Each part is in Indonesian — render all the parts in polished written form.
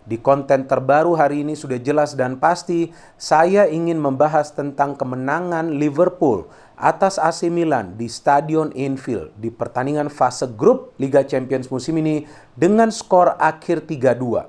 Di konten terbaru hari ini sudah jelas dan pasti saya ingin membahas tentang kemenangan Liverpool atas AC Milan di Stadion Anfield di pertandingan fase grup Liga Champions musim ini dengan skor akhir 3-2.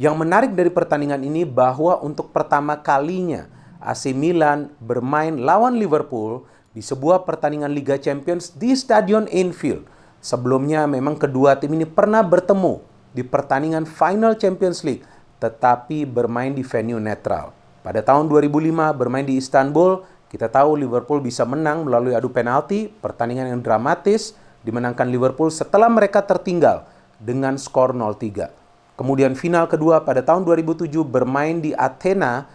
Yang menarik dari pertandingan ini bahwa untuk pertama kalinya AC Milan bermain lawan Liverpool di sebuah pertandingan Liga Champions di Stadion Anfield. Sebelumnya memang kedua tim ini pernah bertemu di pertandingan final Champions League, tetapi bermain di venue netral. Pada tahun 2005 bermain di Istanbul, kita tahu Liverpool bisa menang melalui adu penalti, pertandingan yang dramatis, dimenangkan Liverpool setelah mereka tertinggal dengan skor 0-3. Kemudian final kedua pada tahun 2007 bermain di Athena,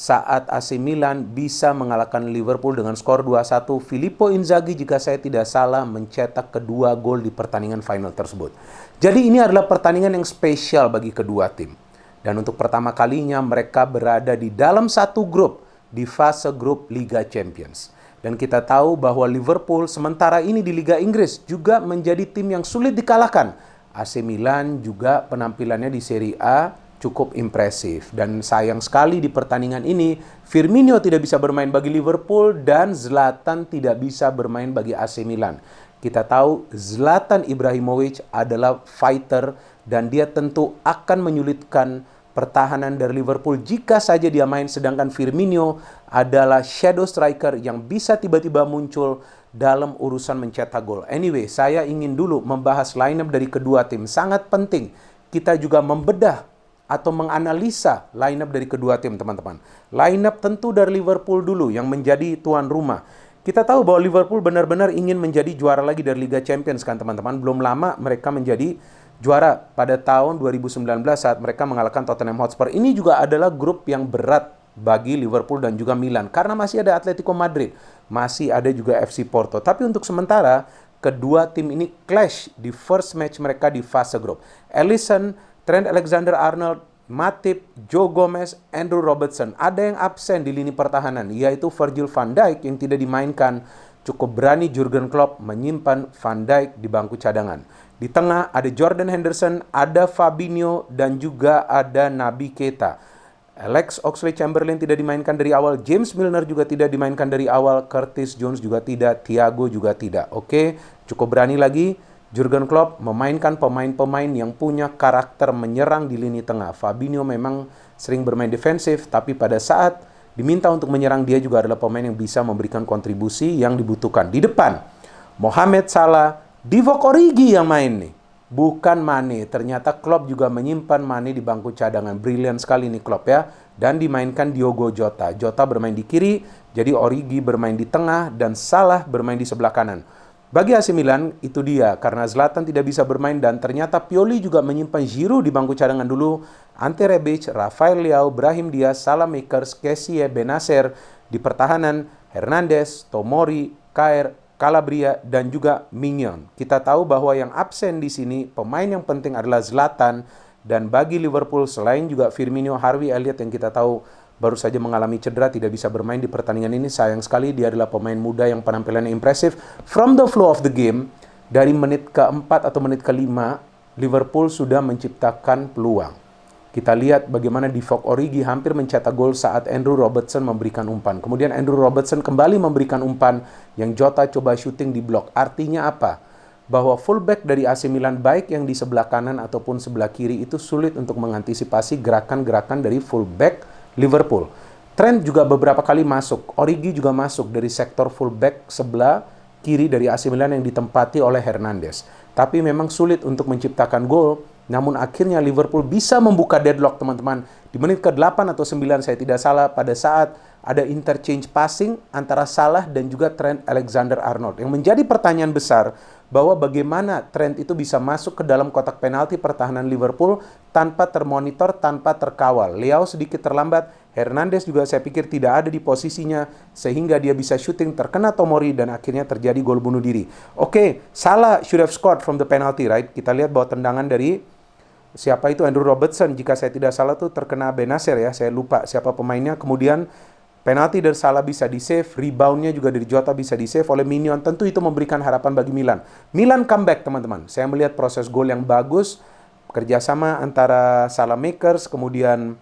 saat AC Milan bisa mengalahkan Liverpool dengan skor 2-1. Filippo Inzaghi jika saya tidak salah mencetak kedua gol di pertandingan final tersebut. Jadi ini adalah pertandingan yang spesial bagi kedua tim. Dan untuk pertama kalinya mereka berada di dalam satu grup di fase grup Liga Champions. Dan kita tahu bahwa Liverpool sementara ini di Liga Inggris juga menjadi tim yang sulit dikalahkan. AC Milan juga penampilannya di Serie A cukup impresif. Dan sayang sekali di pertandingan ini, Firmino tidak bisa bermain bagi Liverpool dan Zlatan tidak bisa bermain bagi AC Milan. Kita tahu Zlatan Ibrahimovic adalah fighter dan dia tentu akan menyulitkan pertahanan dari Liverpool jika saja dia main, sedangkan Firmino adalah shadow striker yang bisa tiba-tiba muncul dalam urusan mencetak gol. Anyway, saya ingin dulu membahas lineup dari kedua tim. Sangat penting kita juga membedah atau menganalisa lineup dari kedua tim, teman-teman. Lineup tentu dari Liverpool dulu yang menjadi tuan rumah. Kita tahu bahwa Liverpool benar-benar ingin menjadi juara lagi dari Liga Champions kan, teman-teman. Belum lama mereka menjadi juara pada tahun 2019 saat mereka mengalahkan Tottenham Hotspur. Ini juga adalah grup yang berat bagi Liverpool dan juga Milan karena masih ada Atletico Madrid, masih ada juga FC Porto. Tapi untuk sementara kedua tim ini clash di first match mereka di fase grup. Alisson, Trent Alexander-Arnold, Matip, Joe Gomez, Andrew Robertson. Ada yang absen di lini pertahanan, yaitu Virgil van Dijk yang tidak dimainkan. Cukup berani Jurgen Klopp menyimpan Van Dijk di bangku cadangan. Di tengah ada Jordan Henderson, ada Fabinho, dan juga ada Naby Keita. Alex Oxlade-Chamberlain tidak dimainkan dari awal, James Milner juga tidak dimainkan dari awal, Curtis Jones juga tidak, Thiago juga tidak. Oke, cukup berani lagi Jurgen Klopp memainkan pemain-pemain yang punya karakter menyerang di lini tengah. Fabinho memang sering bermain defensif, tapi pada saat diminta untuk menyerang dia juga adalah pemain yang bisa memberikan kontribusi yang dibutuhkan. Di depan, Mohamed Salah, Divock Origi yang main nih, bukan Mane. Ternyata Klopp juga menyimpan Mane di bangku cadangan. Brilian sekali nih Klopp ya. Dan dimainkan Diogo Jota. Jota bermain di kiri, jadi Origi bermain di tengah, dan Salah bermain di sebelah kanan. Bagi AC Milan, itu dia. Karena Zlatan tidak bisa bermain dan ternyata Pioli juga menyimpan Giroud di bangku cadangan dulu. Ante Rebic, Rafael Leao, Brahim Diaz, Saelemaekers, Kessie, Benacer. Di pertahanan, Hernandez, Tomori, Kjaer, Calabria, dan juga Mignon. Kita tahu bahwa yang absen di sini, pemain yang penting adalah Zlatan. Dan bagi Liverpool, selain juga Firmino, Harvey Elliott yang kita tahu baru saja mengalami cedera, tidak bisa bermain di pertandingan ini. Sayang sekali, dia adalah pemain muda yang penampilannya impresif. From the flow of the game, dari menit keempat atau menit kelima, Liverpool sudah menciptakan peluang. Kita lihat bagaimana Divock Origi hampir mencetak gol saat Andrew Robertson memberikan umpan. Kemudian Andrew Robertson kembali memberikan umpan yang Jota coba shooting di blok. Artinya apa? Bahwa fullback dari AC Milan, baik yang di sebelah kanan ataupun sebelah kiri, itu sulit untuk mengantisipasi gerakan-gerakan dari fullback Liverpool. Trent juga beberapa kali masuk. Origi juga masuk dari sektor fullback sebelah kiri dari AC Milan yang ditempati oleh Hernandez. Tapi memang sulit untuk menciptakan gol. Namun akhirnya Liverpool bisa membuka deadlock, teman-teman. Di menit ke-8 atau 9 saya tidak salah, pada saat ada interchange passing antara Salah dan juga Trent Alexander-Arnold. Yang menjadi pertanyaan besar bahwa bagaimana Trent itu bisa masuk ke dalam kotak penalti pertahanan Liverpool tanpa termonitor, tanpa terkawal. Leao sedikit terlambat, Hernandez juga saya pikir tidak ada di posisinya sehingga dia bisa shooting, terkena Tomori dan akhirnya terjadi gol bunuh diri. Oke, Salah should have scored from the penalty, right? Kita lihat bahwa tendangan dari siapa itu, Andrew Robertson, jika saya tidak salah tuh terkena Benacer ya, saya lupa siapa pemainnya. Kemudian penalti dari Salah bisa di-save, reboundnya juga dari Jota bisa di-save oleh Mignon. Tentu itu memberikan harapan bagi Milan. Milan comeback, teman-teman. Saya melihat proses gol yang bagus. kerjasama antara Salamakers, kemudian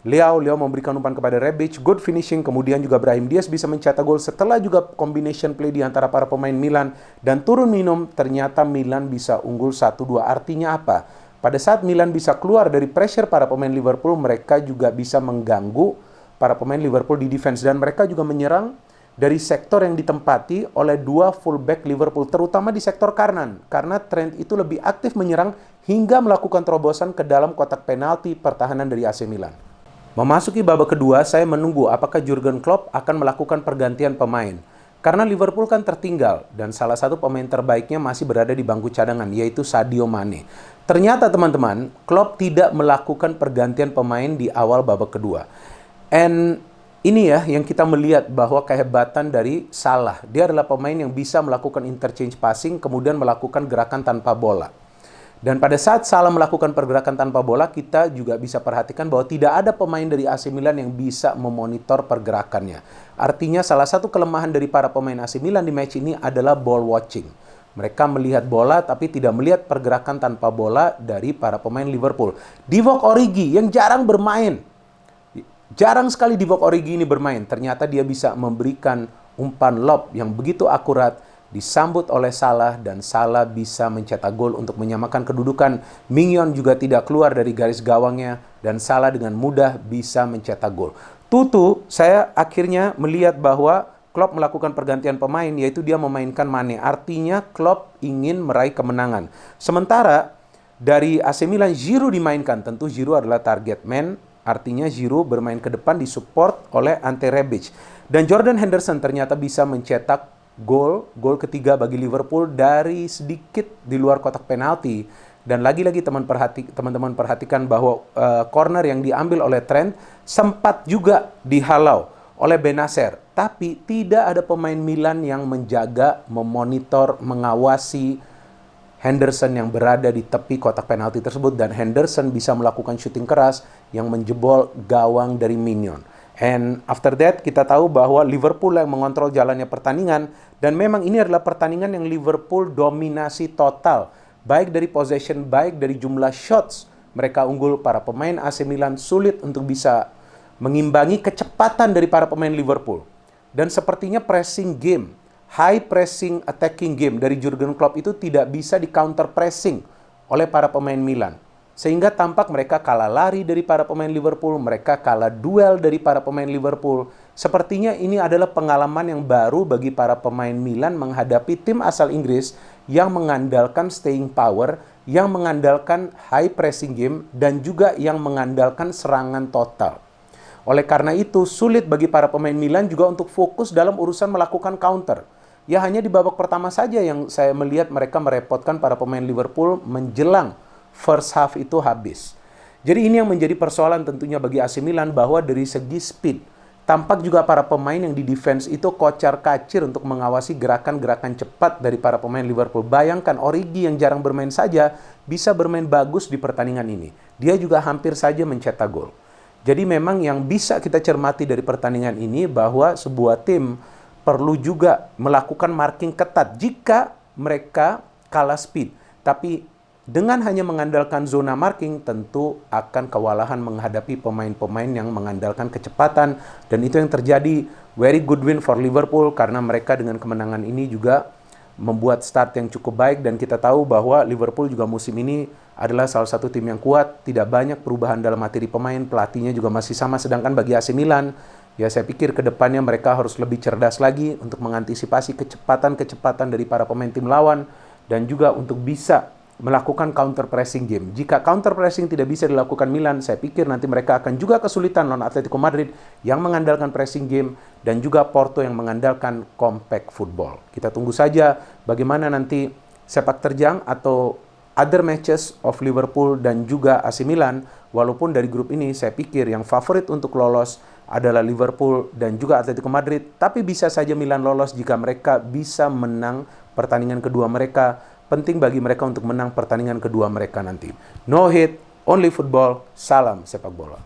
Leao memberikan umpan kepada Rebic, good finishing, kemudian juga Brahim Diaz bisa mencetak gol setelah juga combination play di antara para pemain Milan dan turun minum, ternyata Milan bisa unggul 1-2. Artinya apa? Pada saat Milan bisa keluar dari pressure para pemain Liverpool, mereka juga bisa mengganggu para pemain Liverpool di defense dan mereka juga menyerang dari sektor yang ditempati oleh dua fullback Liverpool, terutama di sektor kanan, karena Trent itu lebih aktif menyerang hingga melakukan terobosan ke dalam kotak penalti pertahanan dari AC Milan. Memasuki babak kedua, saya menunggu apakah Jurgen Klopp akan melakukan pergantian pemain. Karena Liverpool kan tertinggal, dan salah satu pemain terbaiknya masih berada di bangku cadangan, yaitu Sadio Mane. Ternyata teman-teman, Klopp tidak melakukan pergantian pemain di awal babak kedua. And ini ya yang kita melihat bahwa kehebatan dari Salah. Dia adalah pemain yang bisa melakukan interchange passing, kemudian melakukan gerakan tanpa bola. Dan pada saat Salah melakukan pergerakan tanpa bola, kita juga bisa perhatikan bahwa tidak ada pemain dari AC Milan yang bisa memonitor pergerakannya. Artinya salah satu kelemahan dari para pemain AC Milan di match ini adalah ball watching. Mereka melihat bola tapi tidak melihat pergerakan tanpa bola dari para pemain Liverpool. Divock Origi yang jarang bermain. Jarang sekali Divock Origi ini bermain. Ternyata dia bisa memberikan umpan lob yang begitu akurat, disambut oleh Salah, dan Salah bisa mencetak gol untuk menyamakan kedudukan. Mignon juga tidak keluar dari garis gawangnya, dan Salah dengan mudah bisa mencetak gol. Tutu, saya akhirnya melihat bahwa Klopp melakukan pergantian pemain, yaitu dia memainkan Mane. Artinya Klopp ingin meraih kemenangan. Sementara dari AC Milan, Giroud dimainkan. Tentu Giroud adalah target man, artinya Giroud bermain ke depan disupport oleh Ante Rebic. Dan Jordan Henderson ternyata bisa mencetak gol ketiga bagi Liverpool dari sedikit di luar kotak penalti. Dan lagi-lagi teman-teman perhatikan bahwa corner yang diambil oleh Trent sempat juga dihalau oleh Benacer. Tapi tidak ada pemain Milan yang menjaga, memonitor, mengawasi Henderson yang berada di tepi kotak penalti tersebut. Dan Henderson bisa melakukan syuting keras yang menjebol gawang dari Mignon. And after that, kita tahu bahwa Liverpool yang mengontrol jalannya pertandingan. Dan memang ini adalah pertandingan yang Liverpool dominasi total. Baik dari possession, baik dari jumlah shots. Mereka unggul, para pemain AC Milan sulit untuk bisa mengimbangi kecepatan dari para pemain Liverpool. Dan sepertinya pressing game, high pressing attacking game dari Jurgen Klopp itu tidak bisa di counter pressing oleh para pemain Milan. Sehingga tampak mereka kalah lari dari para pemain Liverpool, mereka kalah duel dari para pemain Liverpool. Sepertinya ini adalah pengalaman yang baru bagi para pemain Milan menghadapi tim asal Inggris yang mengandalkan staying power, yang mengandalkan high pressing game, dan juga yang mengandalkan serangan total. Oleh karena itu, sulit bagi para pemain Milan juga untuk fokus dalam urusan melakukan counter. Ya hanya di babak pertama saja yang saya melihat mereka merepotkan para pemain Liverpool menjelang first half itu habis. Jadi ini yang menjadi persoalan tentunya bagi AC Milan, bahwa dari segi speed, tampak juga para pemain yang di defense itu kocar-kacir untuk mengawasi gerakan-gerakan cepat dari para pemain Liverpool. Bayangkan Origi yang jarang bermain saja bisa bermain bagus di pertandingan ini. Dia juga hampir saja mencetak gol. Jadi memang yang bisa kita cermati dari pertandingan ini bahwa sebuah tim perlu juga melakukan marking ketat jika mereka kalah speed. Tapi dengan hanya mengandalkan zona marking, tentu akan kewalahan menghadapi pemain-pemain yang mengandalkan kecepatan. Dan itu yang terjadi. Very good win for Liverpool, karena mereka dengan kemenangan ini juga membuat start yang cukup baik. Dan kita tahu bahwa Liverpool juga musim ini adalah salah satu tim yang kuat. Tidak banyak perubahan dalam materi pemain, pelatihnya juga masih sama. Sedangkan bagi AC Milan, ya saya pikir ke depannya mereka harus lebih cerdas lagi untuk mengantisipasi kecepatan-kecepatan dari para pemain tim lawan. Dan juga untuk bisa melakukan counter pressing game. Jika counter pressing tidak bisa dilakukan Milan, saya pikir nanti mereka akan juga kesulitan lawan Atletico Madrid yang mengandalkan pressing game, dan juga Porto yang mengandalkan compact football. Kita tunggu saja bagaimana nanti sepak terjang atau other matches of Liverpool dan juga AC Milan. Walaupun dari grup ini saya pikir yang favorit untuk lolos adalah Liverpool dan juga Atletico Madrid, tapi bisa saja Milan lolos jika mereka bisa menang pertandingan kedua mereka. Penting bagi mereka untuk menang pertandingan kedua mereka nanti. No hate, only football. Salam sepak bola.